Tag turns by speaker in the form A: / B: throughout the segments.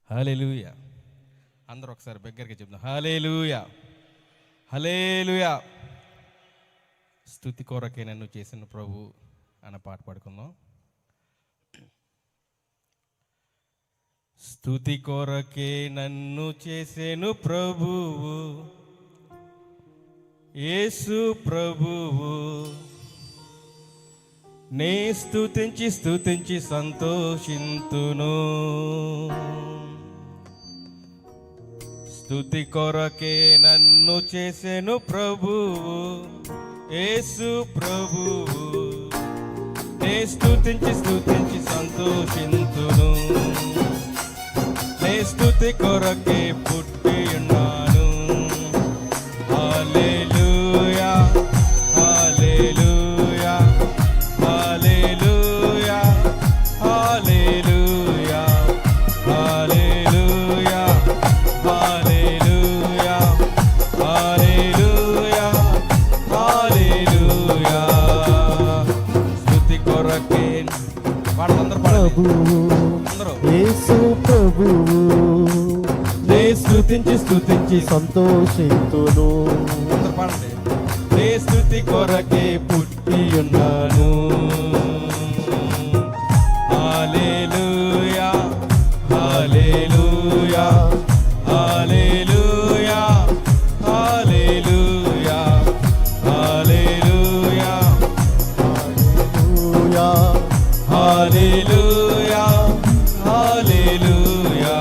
A: హల్లెలూయా. అందరూ ఒకసారి బిగ్గరగా చెప్దాం, హల్లెలూయా హల్లెలూయా. స్తుతి కొరకే నన్ను చేసిన ప్రభు అన్న పాట పాడుకుందాం. స్తుతి కొరకే నన్ను చేసెను ప్రభువు, యేసు ప్రభువు. నే స్తుతించి స్తుతించి సంతోషింతును. స్తుతి కొరకే నన్ను చేసెను ప్రభువు, యేసు ప్రభువు. నే స్తుతించి స్తుతించి సంతోషింతును. నే స్తుతి కొరకే పుట్టి ఉన్నాను. హల్లెలూయా హల్లెలూయా హల్లెలూయా హల్లెలూయా హల్లెలూయా హల్లెలూయా హల్లెలూయా హల్లెలూయా. స్తుతి కొరకే పాడండి, అందరూ
B: యేసు ప్రభువు. నే స్తుతించి స్తుతించి సంతోషింతును.
A: అందరూ పాడండి. నే స్తుతి కొరకే పుట్టి ఉన్నాను. హల్లెలూయా హల్లెలూయా హల్లెలూయా హల్లెలూయా హల్లెలూయా
B: హల్లెలూయా
A: హల్లెలూయా హల్లెలూయా.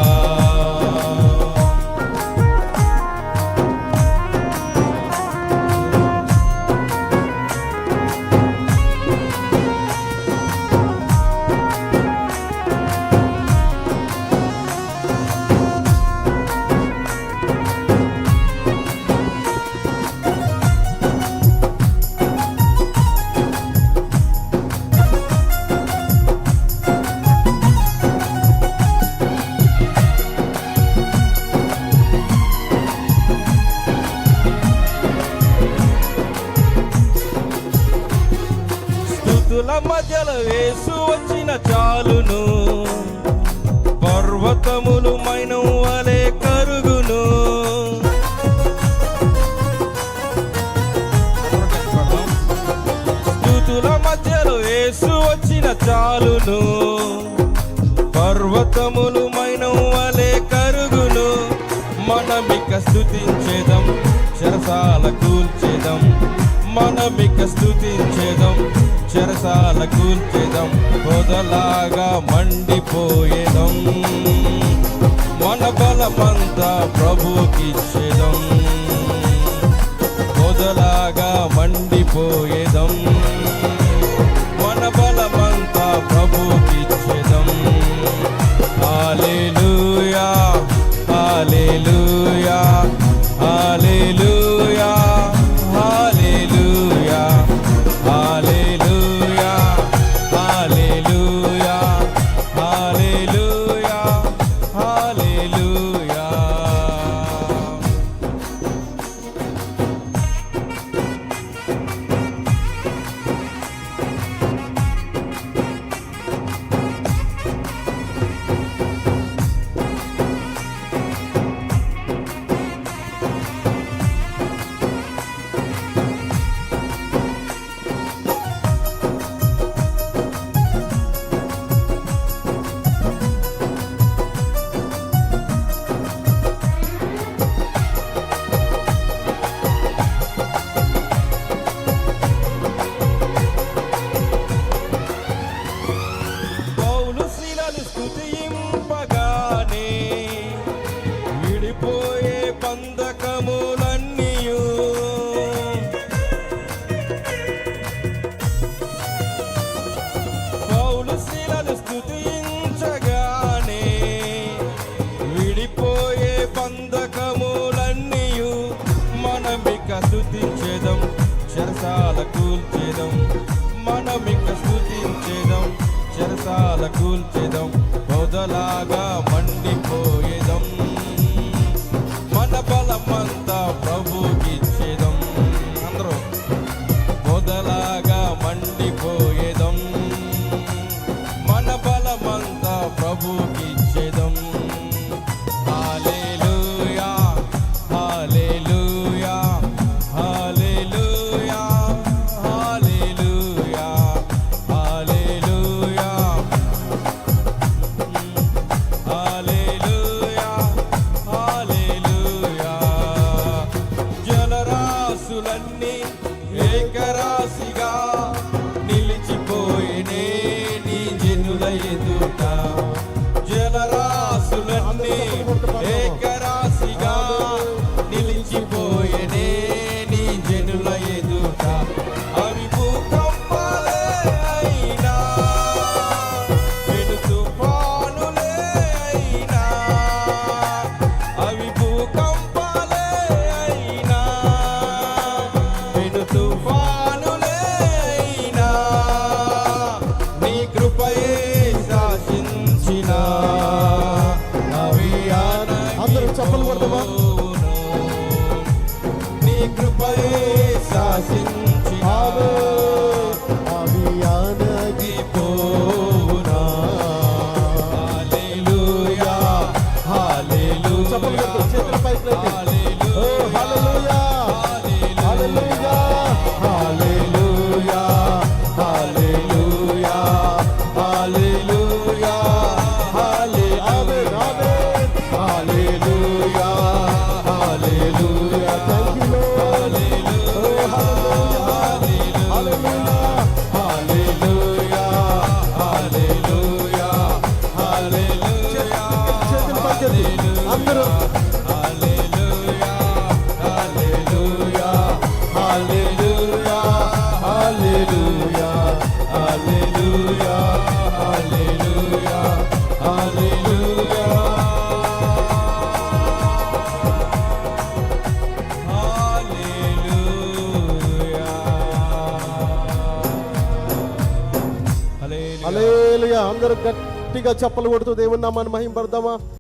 A: స్తుతుల మధ్యలో యేసు వచ్చిన చాలును. పర్వతములు మైనం వలె కరుగును. స్తుతుల మధ్యలో యేసు వచ్చిన చాలును. పర్వతములు మైనం వలె కరుగును. మనమిక స్తుతించేదం, చెరసాల కూల్చేదం. మనమిక స్తుతించేదం, చెరసాల కూల్చేదం. పొదలాగా మండిపోయేదం. మన బలమంతా ప్రభుకిచ్చేదం. పొదలాగా మండిపోయేదం. మన బలమంతా ప్రభుకిచ్చేదం. హల్లెలూయా హల్లెలూయా హల్లెలూయా హల్లెలూయా హల్లెలూయా హల్లెలూయా హల్లెలూయా హల్లెలూయా. పౌలు శీలలు స్తుతింపగానే విడిపోయే బంధకములన్నీయు. పౌలు శీలలు స్తుతించగానే విడిపోయే బంధకములన్నీయు. మనమిక స్తుతించేదం, చెరసాల కూల్చేదం. మనమిక స్తుతించేదం, చెరసాల కూల్చేదం. పొదలాగా మండిపోయేదం. మన బలమంతా ప్రభుకిచ్చేదం. అందరూ పొదలాగా మండిపోయేదం. మన బలమంతా ప్రభుకిచ్చేదం.
B: అందరూ చప్పలు కొడతామా?
A: నీ కృపయే శాసించి
B: అవియానగి పోనా.
A: హల్లెలూయా హల్లెలూయా
B: చప్పలు కొడుతూ చేతుల పైకి లేపి. ఓ హల్లెలూయా హల్లెలూయా హల్లెలూయా హల్లెలూయా హల్లెలూయా ఆమేన్ ఆమేన్ హల్లెలూయా హల్లెలూయా థాంక్ యూ లార్డ్. ఓ హల్లెలూయా హల్లెలూయా హల్లెలూయా హల్లెలూయా హల్లెలూయా చేతుల పైకి అందరూ హల్లెలూయా హల్లెలూయా హల్లెలూయా హల్లెలూయా హల్లెలూయా హల్లెలూయా హల్లెలూయా హల్లెలూయా. అందరూ గట్టిగా చప్పలు కొడుతూ దేవుని నామాన్ని మహిమపడదామా?